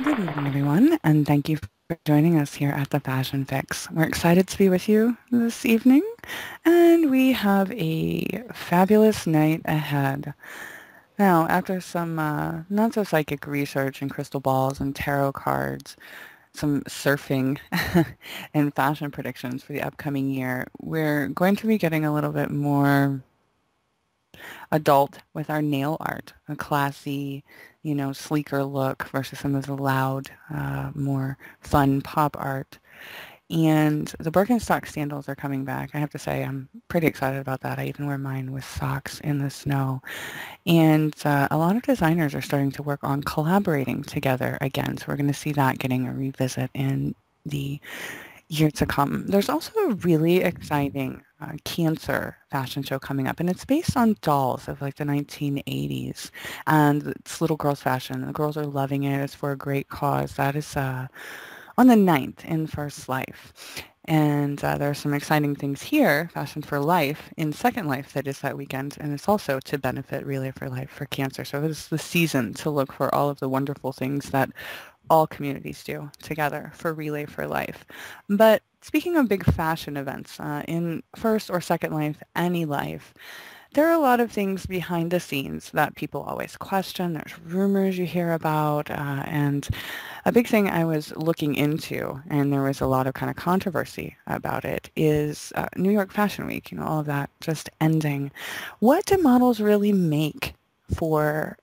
Good evening, everyone, and thank you for joining us here at the Fashion Fix. We're excited to be with you this evening, and we have a fabulous night ahead. Now, after some not-so-psychic research and crystal balls and tarot cards, some surfing and fashion predictions for the upcoming year, we're going to be getting a little bit more adult with our nail art, a classy, sleeker look versus some of the loud, more fun pop art. And the Birkenstock sandals are coming back. I have to say, I'm pretty excited about that. I even wear mine with socks in the snow. And a lot of designers are starting to work on collaborating together again. So we're going to see that getting a revisit in the year to come. There's also a really exciting cancer fashion show coming up, and it's based on dolls of like the 1980s, and it's little girls fashion. The girls are loving it. It's for a great cause. That is on the 9th in First Life. And there are some exciting things here, Fashion for Life, in Second Life that is that weekend, and it's also to benefit Relay for Life for cancer. So it's the season to look for all of the wonderful things that all communities do together for Relay for Life. But speaking of big fashion events, in First or Second Life, any life, there are a lot of things behind the scenes that people always question. There's rumors you hear about, and a big thing I was looking into, and there was a lot of kind of controversy about it, is New York Fashion Week, all of that just ending. What do models really make for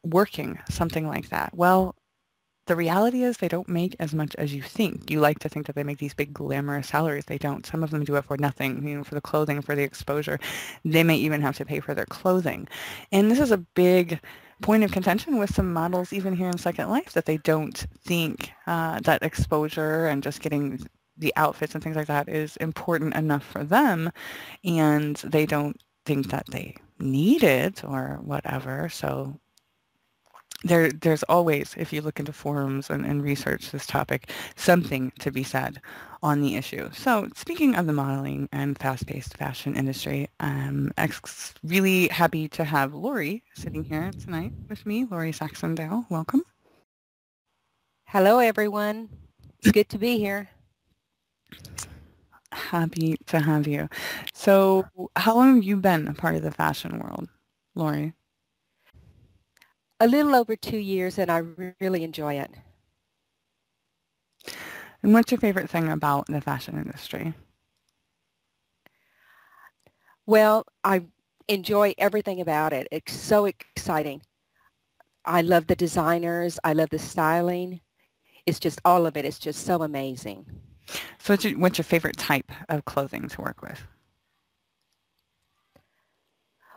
working something like that? Well, the reality is they don't make as much as you think. You like to think that they make these big glamorous salaries. They don't. Some of them do it for nothing, for the clothing, for the exposure. They may even have to pay for their clothing. And this is a big point of contention with some models even here in Second Life, that they don't think that exposure and just getting the outfits and things like that is important enough for them. And they don't think that they need it or whatever. So there's always, if you look into forums and research this topic, something to be said on the issue. So speaking of the modeling and fast-paced fashion industry, I'm really happy to have Lori sitting here tonight with me. Lori Saxondale, welcome. Hello, everyone. It's good to be here. Happy to have you. So how long have you been a part of the fashion world, Lori? A little over 2 years, and I really enjoy it. And what's your favorite thing about the fashion industry? Well, I enjoy everything about it. It's so exciting. I love the designers. I love the styling. It's just all of it. It's just so amazing. So what's your favorite type of clothing to work with?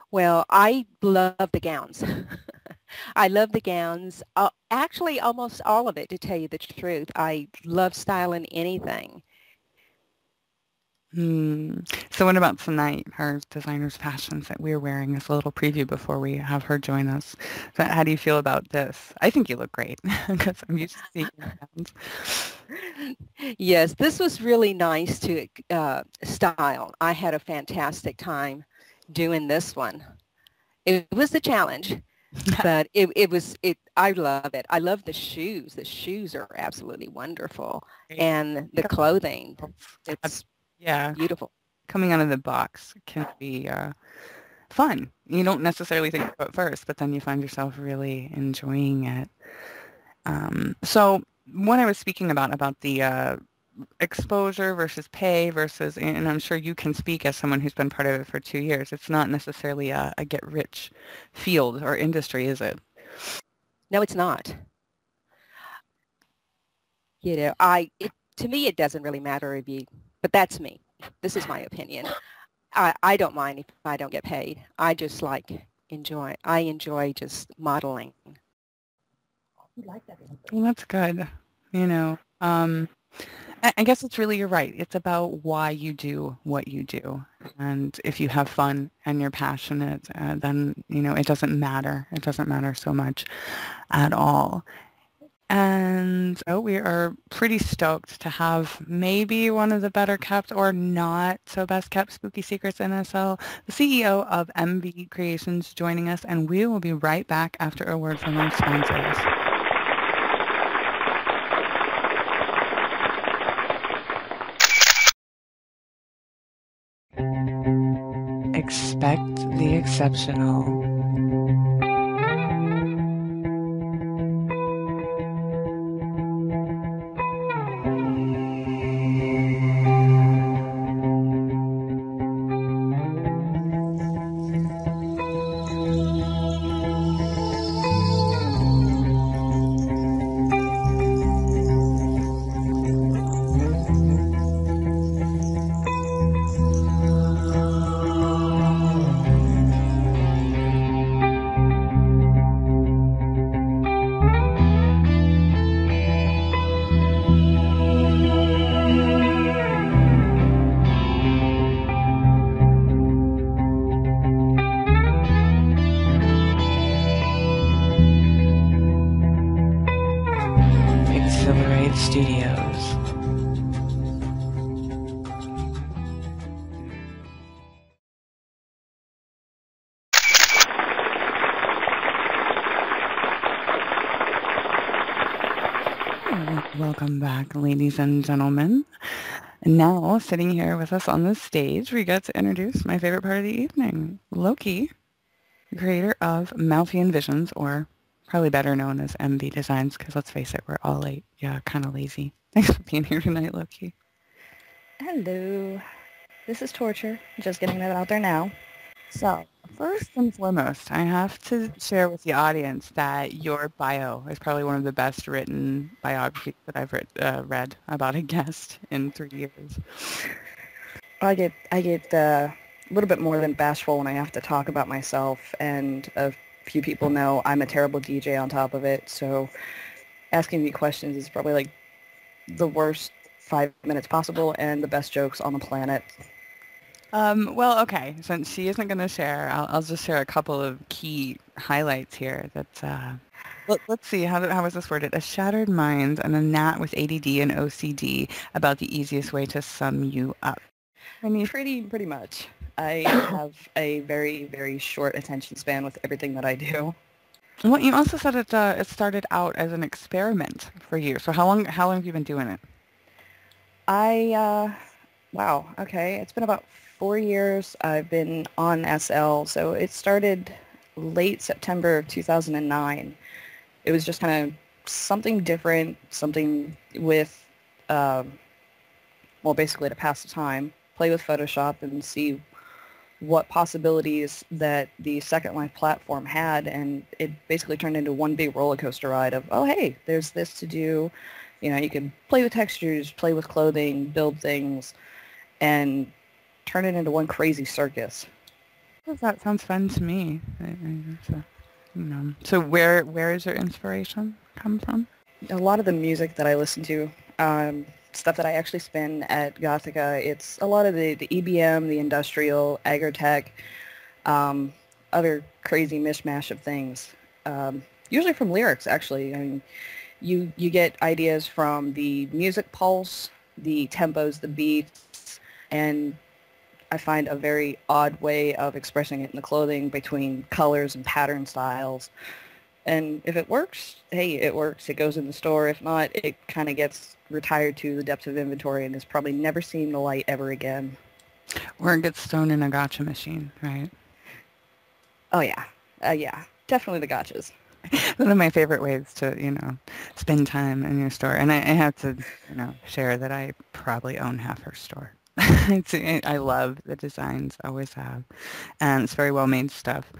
Well, I love the gowns. I love the gowns. Actually, almost all of it, to tell you the truth. I love styling anything. So what about tonight, our designer's fashions that we're wearing as a little preview before we have her join us? So how do you feel about this? I think you look great because I'm used to seeing your gowns. Yes, this was really nice to style. I had a fantastic time doing this one. It was a challenge, but I love it. I love the shoes. The shoes are absolutely wonderful. Great. And the clothing, it's Yeah, beautiful. coming out of the box can be fun. You don't necessarily think so at first, but then you find yourself really enjoying it. So what I was speaking about the exposure versus pay versus, and I'm sure you can speak as someone who's been part of it for 2 years, it's not necessarily a get-rich field or industry, is it? No, it's not. To me, it doesn't really matter if you, but that's me. This is my opinion. I don't mind if I don't get paid. I just I enjoy just modeling. Well, that's good. You know, I guess it's really, you're right. It's about why you do what you do. And if you have fun and you're passionate, then, it doesn't matter. It doesn't matter so much at all. And we are pretty stoked to have maybe one of the better kept or not so best kept spooky secrets in SL, the CEO of MV Creations, joining us. And we will be right back after a word from our sponsors. Expect the exceptional. Exhilarate Studios. Welcome back, ladies and gentlemen. And now, sitting here with us on the stage, we get to introduce my favorite part of the evening, Loki, creator of Malfian Visions, or probably better known as MV Designs, because let's face it, we're all like, kind of lazy. Thanks for being here tonight, Loki. Hello. This is Torture. Just getting that out there now. So, first and foremost, I have to share with the audience that your bio is probably one of the best written biographies that I've read about a guest in 3 years. I get a little bit more than bashful when I have to talk about myself, and a few people know I'm a terrible DJ on top of it, so asking me questions is probably like the worst 5 minutes possible and the best jokes on the planet. Well, okay, since she isn't going to share, I'll just share a couple of key highlights here. Let's see, how was this worded? A shattered mind and a gnat with ADD and OCD about the easiest way to sum you up. Pretty much. I have a very, very short attention span with everything that I do. Well, you also said it started out as an experiment for you. So how long have you been doing it? Wow, okay. It's been about 4 years. I've been on SL, so it started late September of 2009. It was just kind of something different, something with, basically to pass the time, play with Photoshop and see what possibilities that the Second Life platform had, and it basically turned into one big roller coaster ride of, oh, hey, there's this to do. You can play with textures, play with clothing, build things, and turn it into one crazy circus. That sounds fun to me. So where is your inspiration come from? A lot of the music that I listen to, stuff that I actually spin at Gothica, it's a lot of the EBM, the industrial, agrotech, other crazy mishmash of things. Usually from lyrics, actually. I mean, you get ideas from the music pulse, the tempos, the beats, and I find a very odd way of expressing it in the clothing between colors and pattern styles. And if it works, hey, it works. It goes in the store. If not, it kind of gets retired to the depths of inventory and is probably never seen the light ever again. Or it gets thrown in a gotcha machine, right? Oh, yeah. Yeah, definitely the gotchas. One of my favorite ways to, spend time in your store. And I have to, share that I probably own half her store. I love the designs, always have. And it's very well-made stuff.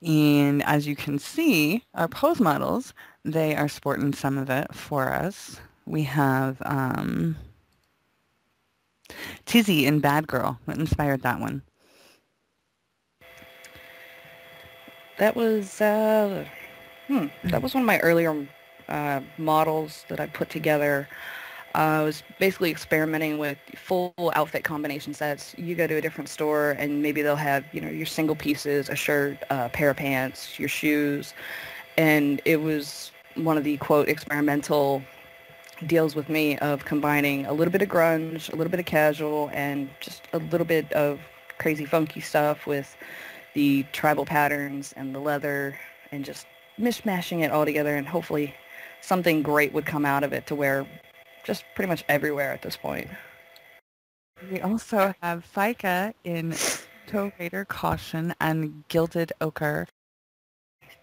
And as you can see, our pose models, they are sporting some of it for us. We have Tizzy in Bad Girl. What inspired that one? That was that was one of my earlier models that I put together. I was basically experimenting with full outfit combination sets. You go to a different store and maybe they'll have, your single pieces, a shirt, a pair of pants, your shoes. And it was one of the, quote, experimental deals with me of combining a little bit of grunge, a little bit of casual, and just a little bit of crazy funky stuff with the tribal patterns and the leather and just mishmashing it all together, and hopefully something great would come out of it to wear just pretty much everywhere at this point. We also have Fika in Toe Raider Caution and Gilded Ochre.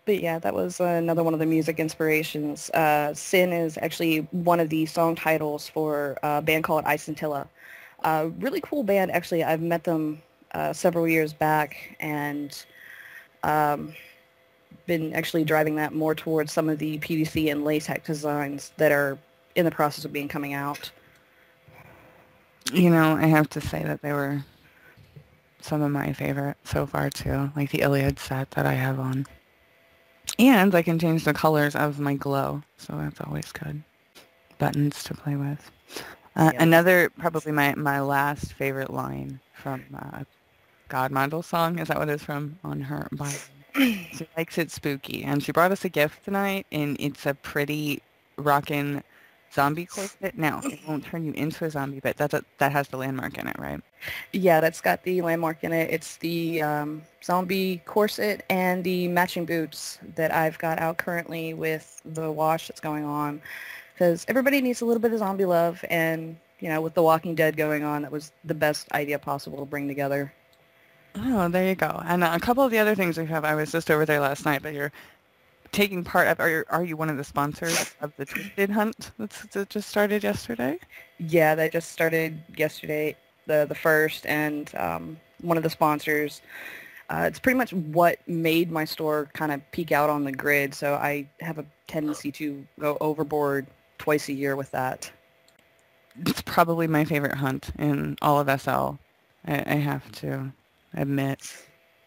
But yeah, that was another one of the music inspirations. Sin is actually one of the song titles for a band called Ice Scintilla. Really cool band, actually. I've met them several years back and um, been actually driving that more towards some of the PVC and latex designs that are in the process of being coming out. You know, I have to say that they were some of my favorite so far too, like the Iliad set that I have on. And I can change the colors of my glow, so that's always good. Buttons to play with. Yes. Another, probably my last favorite line from God Model song, is that what it's from on her bio? She likes it spooky, and she brought us a gift tonight, and it's a pretty rockin' zombie corset. Now, it won't turn you into a zombie, but that has the landmark in it, right? Yeah, that's got the landmark in it. It's the zombie corset and the matching boots that I've got out currently with the wash that's going on. Because everybody needs a little bit of zombie love, and, you know, with The Walking Dead going on, that was the best idea possible to bring together. Oh, there you go. And a couple of the other things we have, I was just over there last night, but you're taking part of, are you one of the sponsors of the Twisted Hunt that just started yesterday? Yeah, that just started yesterday, the first, and one of the sponsors. It's pretty much what made my store kind of peak out on the grid, so I have a tendency to go overboard twice a year with that. It's probably my favorite hunt in all of SL, I have to admit.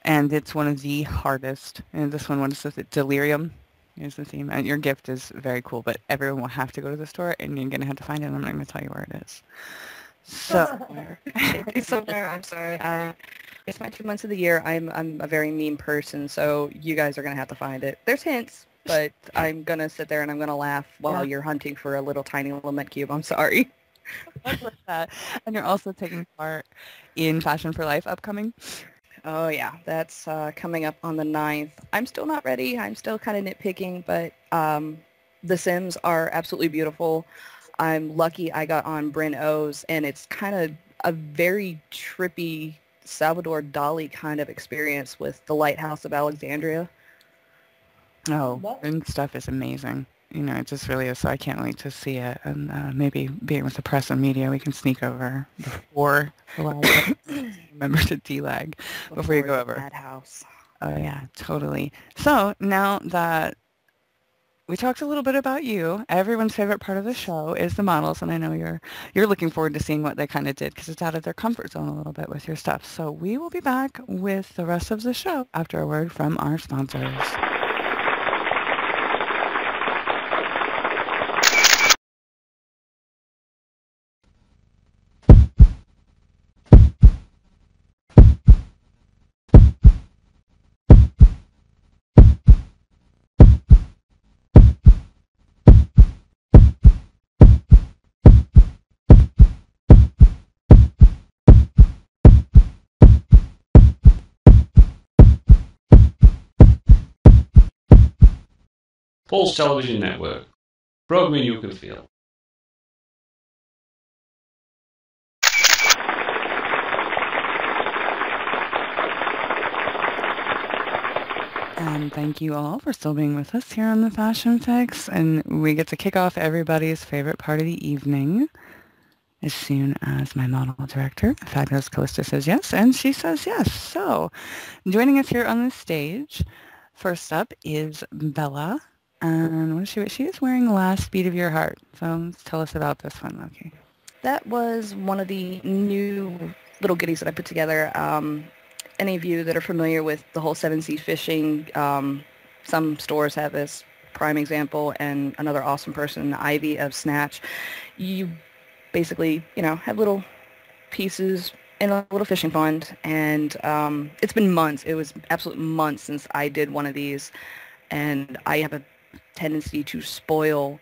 And it's one of the hardest. And this one, what is it? Delirium is the theme. And your gift is very cool, but everyone will have to go to the store, and you're going to have to find it. I'm not going to tell you where it is. So, It's somewhere. I'm sorry. It's my 2 months of the year. I'm a very mean person, so you guys are gonna have to find it. There's hints, but I'm gonna sit there and I'm gonna laugh while you're hunting for a little tiny lament cube. I'm sorry. what was that? And you're also taking part in Fashion for Life upcoming. Oh yeah, that's coming up on the 9th. I'm still not ready. I'm still kind of nitpicking, but the Sims are absolutely beautiful. I'm lucky I got on Bryn O's, and it's kind of a very trippy Salvador Dali kind of experience with the Lighthouse of Alexandria. Oh, and stuff is amazing. You know, it just really is. So I can't wait to see it. And maybe being with the press and media, we can sneak over before the lag. Remember to delag before you go over. Madhouse. Oh, yeah, totally. So now that we talked a little bit about you, everyone's favorite part of the show is the models, and I know you're looking forward to seeing what they kind of did because it's out of their comfort zone a little bit with your stuff. So we will be back with the rest of the show after a word from our sponsors. Pulse Television Network. Programming you can feel. And thank you all for still being with us here on the FashionFix. And we get to kick off everybody's favorite part of the evening as soon as my model director, Fabulous Callista, says yes, and she says yes. So joining us here on the stage, first up is Bella. And what is she? She is wearing Last Beat of Your Heart. So tell us about this one, Loki. That was one of the new little goodies that I put together. Any of you that are familiar with the whole 7 Seas fishing, some stores have this prime example, and another awesome person, Ivy of Snatch. You basically, you know, have little pieces in a little fishing fund, and it's been months. It was absolute months since I did one of these, and I have a tendency to spoil,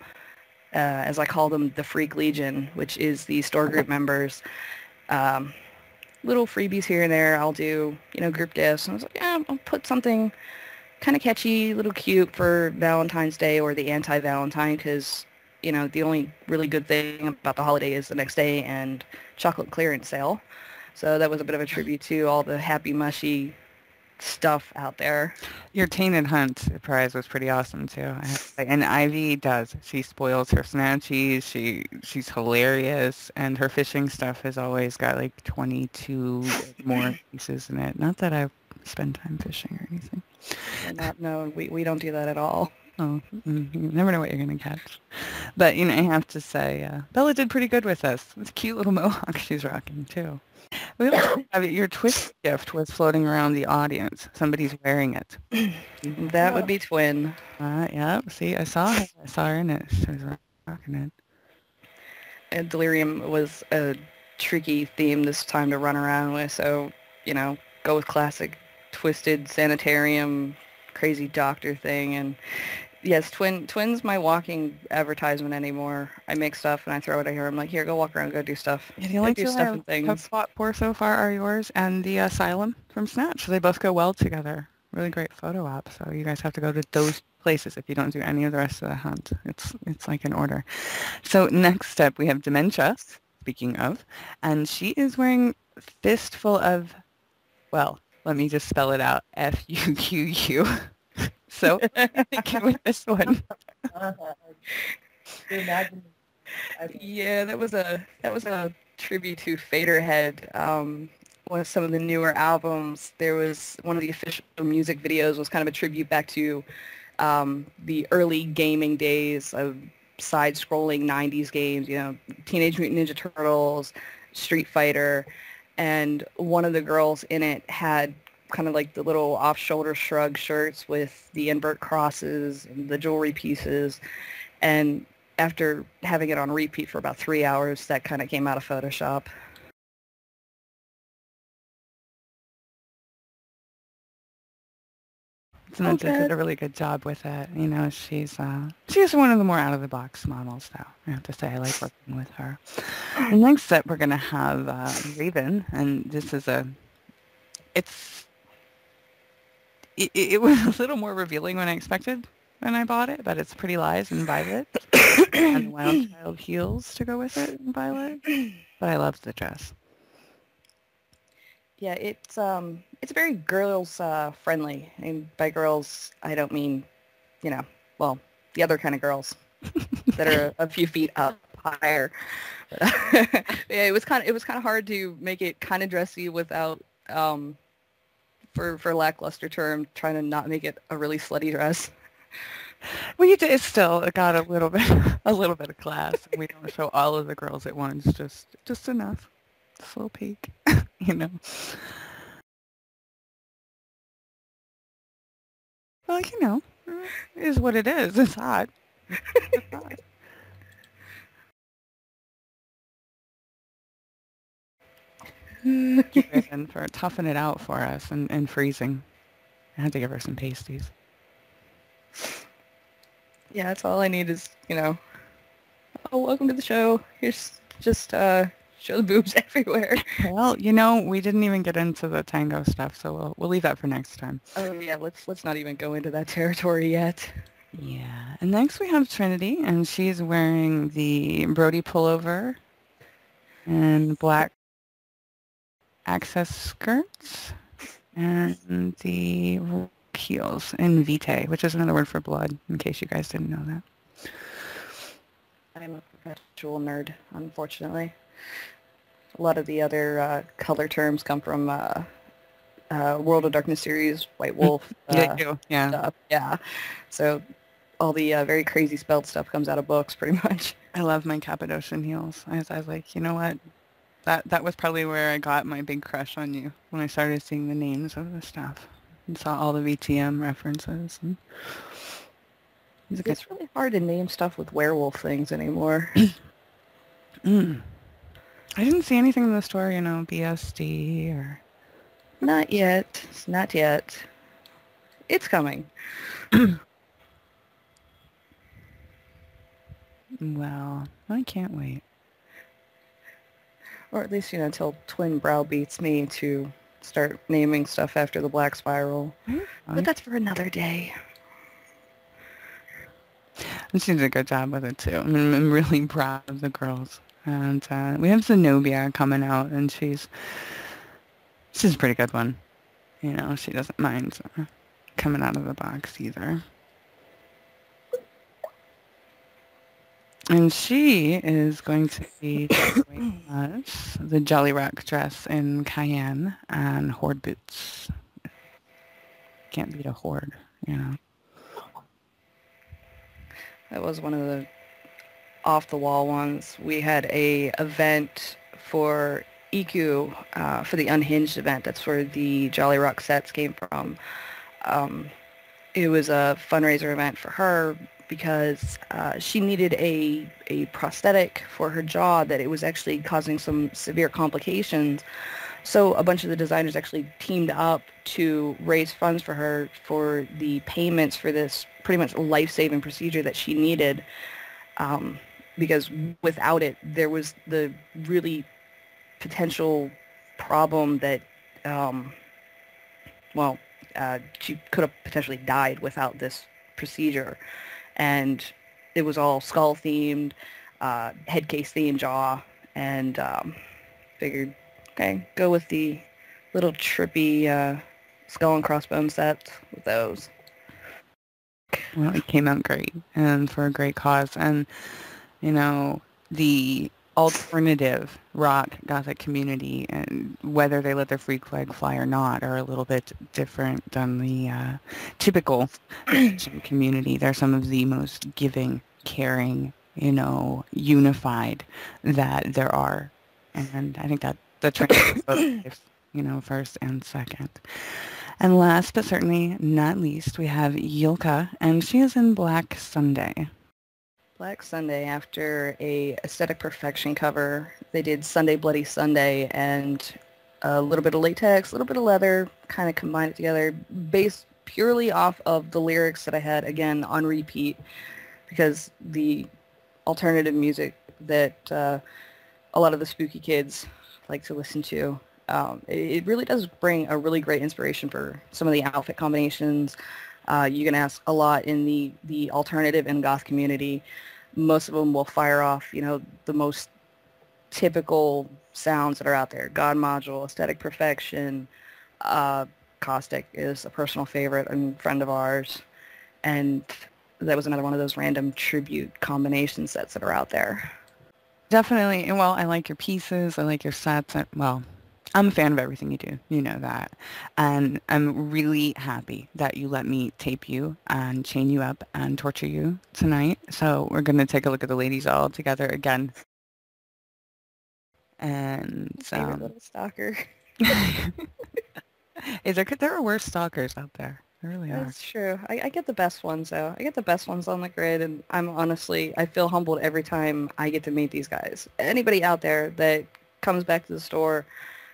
as I call them, the Freak Legion, which is the store group members. Little freebies here and there. I'll do, you know, group gifts. And I was like, yeah, I'll put something kind of catchy, little cute for Valentine's Day or the anti-Valentine, because the only really good thing about the holiday is the next day and chocolate clearance sale. So that was a bit of a tribute to all the happy, mushy stuff out there. Your Tainted Hunt prize was pretty awesome too. I have to say. And Ivy does. She spoils her snatchies. She's hilarious, and her fishing stuff has always got like 22 more pieces in it. Not that I spend time fishing or anything. No, we don't do that at all. Oh, you never know what you're going to catch. But, I have to say, Bella did pretty good with us. It's a cute little mohawk she's rocking, too. We also have your twist gift was floating around the audience. Somebody's wearing it. That would be Twin. Yeah, see, I saw her. I saw her in it. She was rocking it. And Delirium was a tricky theme this time to run around with, so, go with classic twisted sanitarium, crazy doctor thing. And yes, Twin's my walking advertisement anymore. I make stuff and I throw it at her. I'm like, here, go walk around, go do stuff. Yeah, the only do two stuff I and things. have fought for so far are yours and the Asylum from Snatch. So they both go well together. Really great photo op. So you guys have to go to those places if you don't do any of the rest of the hunt. It's like an order. So next up we have Dementia, speaking of, and she is wearing fistful of, well, let me just spell it out, F-U-Q-U. So, thinking with this one. Yeah, that was a tribute to Faderhead. One of some of the newer albums, there was one of the official music videos was kind of a tribute back to the early gaming days of side-scrolling 90s games, Teenage Mutant Ninja Turtles, Street Fighter, and one of the girls in it had kind of like the little off-shoulder shrug shirts with the invert crosses and the jewelry pieces. And after having it on repeat for about 3 hours, that kind of came out of Photoshop. Samantha did a really good job with it. She's one of the more out-of-the-box models, though. I have to say, I like working with her. And next up, we're going to have Raven, and this is it was a little more revealing than I expected when I bought it, but it's Pretty Lies in violet, and Wild Child heels to go with it in violet. But I love the dress. Yeah, it's very girls friendly, and by girls I don't mean, the other kind of girls that are a few feet up higher. Yeah, it was kind of hard to make it kind of dressy without, for lackluster term, trying to not make it a really slutty dress. Well, it's still got a little bit of class. And we don't show all of the girls at once, just enough. Just a little peek, Well, it is what it is. It's hot. It's hot. Thank you, Raven, for toughing it out for us and freezing. I had to give her some pasties. Yeah, that's all I need is, oh, welcome to the show. Here's just show the boobs everywhere. Well, we didn't even get into the tango stuff, so we'll leave that for next time. Oh yeah, let's not even go into that territory yet. Yeah, and next we have Trinity, and she's wearing the Brody pullover and black access skirts and the heels in vitae, which is another word for blood, in case you guys didn't know that. I'm a perpetual nerd, unfortunately. A lot of the other color terms come from World of Darkness series, White Wolf. Yeah. Stuff. Yeah. So all the very crazy spelled stuff comes out of books, pretty much. I love my Cappadocian heels. I was like, you know what? That was probably where I got my big crush on you, when I started seeing the names of the stuff and saw all the VTM references. And it's really hard to name stuff with werewolf things anymore. I didn't see anything in the store, BSD or... Not yet. Not yet. It's coming. Well, I can't wait. Or at least, until Twin browbeats me to start naming stuff after the Black Spiral. But that's for another day. And she did a good job with it too. I'm really proud of the girls. And we have Zenobia coming out, and she's a pretty good one. You know, she doesn't mind coming out of the box either. And she is going to be showing us the Jolly Rock dress in Cayenne and Horde boots. Can't beat a Horde, you know. That was one of the off-the-wall ones. We had a event for EQ for the Unhinged event. That's where the Jolly Rock sets came from. It was a fundraiser event for her because she needed a prosthetic for her jaw that it was actually causing some severe complications. So a bunch of the designers actually teamed up to raise funds for her for the payments for this pretty much life-saving procedure that she needed. Because without it, there was the really potential problem that, she could have potentially died without this procedure. And it was all skull-themed, head case-themed jaw, and figured, okay, go with the little trippy skull and crossbone sets with those. Well, it came out great and for a great cause. And, you know, the alternative rock gothic community, and whether they let their freak flag fly or not, are a little bit different than the typical Christian community. They're some of the most giving, caring, you know, unified that there are. And I think that the translates both ways, you know, first and second. And last but certainly not least, we have Yilka, and she is in Black Sunday. Black Sunday, after a Aesthetic Perfection cover, they did Sunday Bloody Sunday, and a little bit of latex, a little bit of leather, kind of combined it together, based purely off of the lyrics that I had, again, on repeat, because the alternative music that a lot of the spooky kids like to listen to, it really does bring a really great inspiration for some of the outfit combinations. You can ask a lot in the alternative and goth community. Most of them will fire off, you know, the most typical sounds that are out there. God Module, Aesthetic Perfection, Caustic is a personal favorite and friend of ours. And that was another one of those random tribute combination sets that are out there. Definitely. And well, I like your pieces. I like your sets. Well, I'm a fan of everything you do. You know that. And I'm really happy that you let me tape you and chain you up and torture you tonight. So we're going to take a look at the ladies all together again. And Favorite little stalker. There are worse stalkers out there. There really are. That's true. I get the best ones, though. I get the best ones on the grid, and I feel humbled every time I get to meet these guys. Anybody out there that comes back to the store,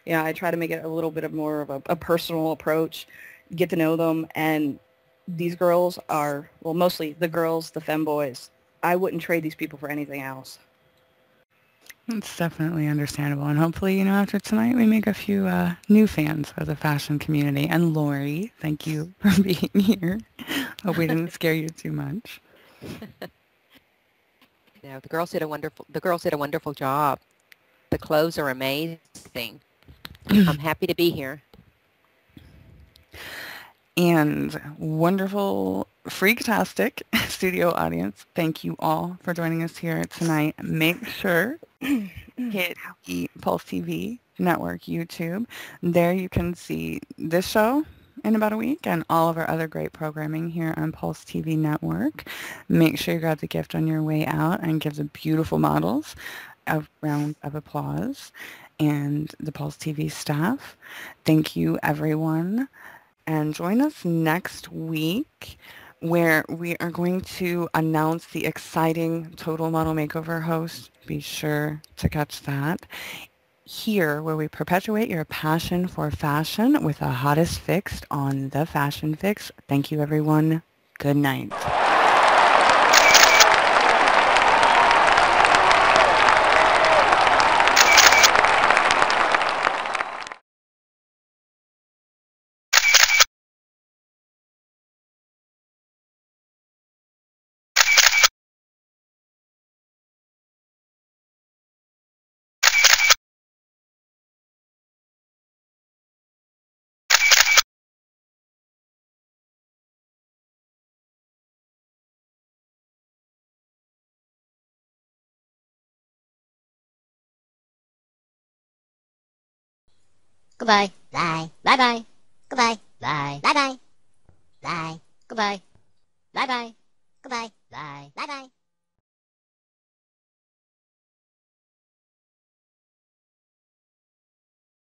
you know, I try to make it a little bit more of a personal approach, get to know them, and these girls are, well, mostly the girls, the femboys. I wouldn't trade these people for anything else. It's definitely understandable. And hopefully, you know, after tonight, we make a few new fans of the fashion community. And Lori, thank you for being here. Hope we didn't scare you too much. Yeah, the girls did a wonderful job. The clothes are amazing. I'm happy to be here. And wonderful, freaktastic studio audience, thank you all for joining us here tonight. Make sure hit the Pulse TV Network YouTube. There you can see this show in about a week and all of our other great programming here on Pulse TV Network. Make sure you grab the gift on your way out and give the beautiful models a round of applause, and the Pulse TV staff. Thank you, everyone. And join us next week where we are going to announce the exciting Total Model Makeover host. Be sure to catch that. Here, where we perpetuate your passion for fashion with the hottest fix on the Fashion Fix. Thank you, everyone. Good night. Goodbye. Bye. Bye-bye. Goodbye. Bye. Bye-bye. Bye. Goodbye. Bye-bye. Goodbye. Bye. Bye-bye.